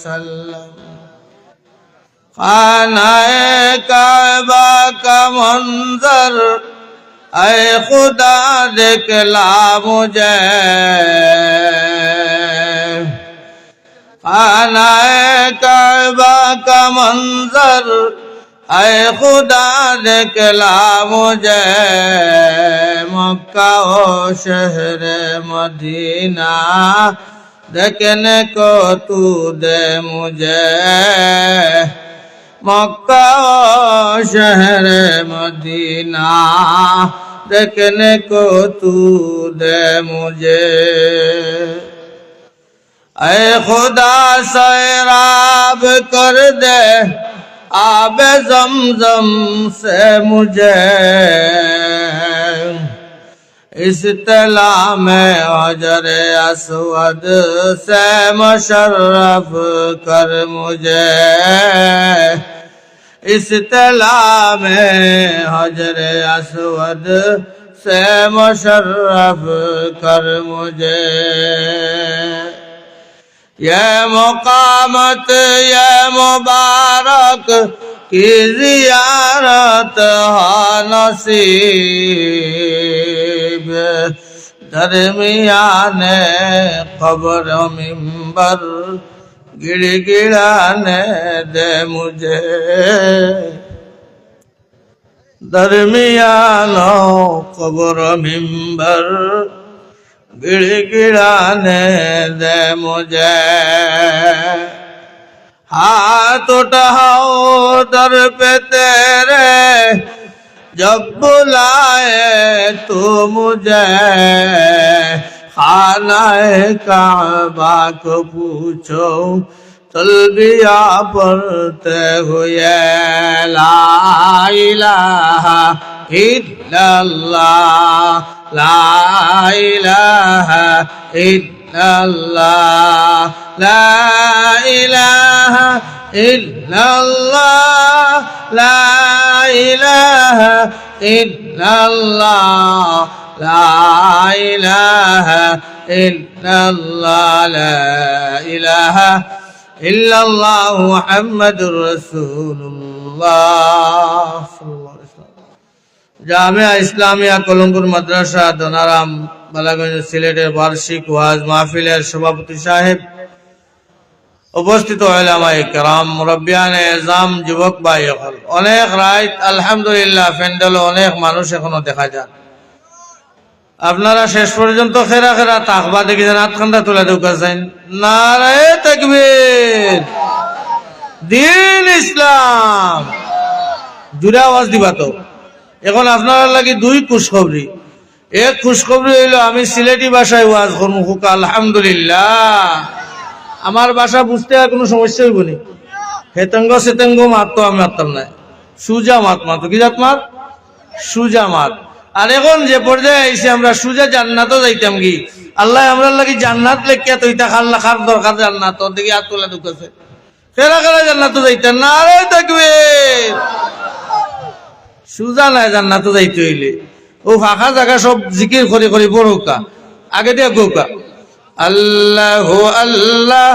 वसल्लम। खानाए काबा का मंजर ऐ खुदा दिखला मुझे, खानाए काबा का मंजर ऐ खुदा दिखला मुझे, मक्का ओ शहर मदीना देखने को तू दे मुझे, मक्का ओ शहर मदीना देखने को तू दे मुझे। ऐ खुदा सैराब कर दे आबे ज़मज़म से मुझे, इस तला में हजर अस्वद से मुशर्रफ कर मुझे, इस तला में हजर अस्वद से मुशर्रफ कर मुझे। ये मुकामत ये मुबारक की ज़ियारत है नसीब, दरमियाने क़ब्र मिंबर गिड़गिड़ाने दे मुझे, दरमियानो क़ब्र मिंबर गिड़गिड़ाने दे मुझे। हाथ उठाओ दर पे तेरे जब बुलाए तू मुझे, खानाए काबा को पूछो तलबिया पढ़ते हुए, ला इलाहा इल्लल्लाह, ला इलाहा इल्लल्लाह, ला इलाहा इल्लल्लाह, ला इलाहा इल्लल्लाह, ला इलाहा इल्लल्लाह, ला इलाहा इल्लल्लाह मुहम्मदुर रसूलुल्लाह। জামিয়া ইসলামিয়া কলমপুর মাদ্রাসা দনারাম বালাগঞ্জ সিলেটের বার্ষিক ওয়াজ মাহফিলের সভাপতি সাহেব, উপস্থিত উলামায়ে কেরাম, মুরব্বিয়ানে এজাম, যুবক ভাই, অনেক রাত আলহামদুলিল্লাহ প্যান্ডেলে অনেক মানুষ এখনো দেখা যায়। আপনারা শেষ পর্যন্ত খেরা খেরা তাকবা দেখি যেন হাতখান্ডা তুলে ঢুকাছেন। নারায়ে তাকবীর, দিন ইসলাম, জুড়ে আওয়াজ দিবা তো। এখন আপনারা লাগি দুই খুশখবরি। এক খুশখবরি হইল আমি সিলেটি ভাষায় ওয়াজ করবো, হুকা আলহামদুলিল্লাহ। আমার ভাষা বুঝতে আর কোনো সমস্যা হইব নি। হেতঙ্গ সেতঙ্গ মাত তো আমি মারতাম না, সুজা মাত মাতো। কি জাত মাত? সুজা মাত। আর এখন যে পর্যায়ে আইসি আমরা সুজা জান্নাতও যাইতাম কি, আল্লাহ আমরা লাগি জান্নাত লেখিয়া তৈতা খাল লাখার দরকার জান্নাত দিকে হাত তোলা ঢুকেছে। খেলা খেলা জান্নাতও যাইতাম না। আরে তাকবীর, সুজা নাই জান্নাতও যাইতে হইলে ও ফাঁকা জায়গা সব জিকির করে করে পড়ুকা, আগে দিয়ে গৌকা আল্লাহু আল্লাহ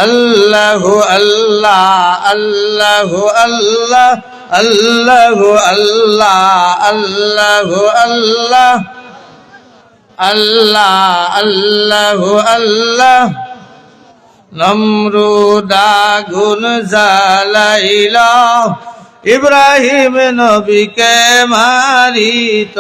আল্লাহু আল্লাহ আল্লাহু আল্লাহ আল্লাহু আল্লাহ আল্লাহু আল্লাহ আল্লাহ আল্লাহু আল্লাহ। নমরুদ আগুন জ্বালাইল ইব্রাহিম নবীকে মারিত।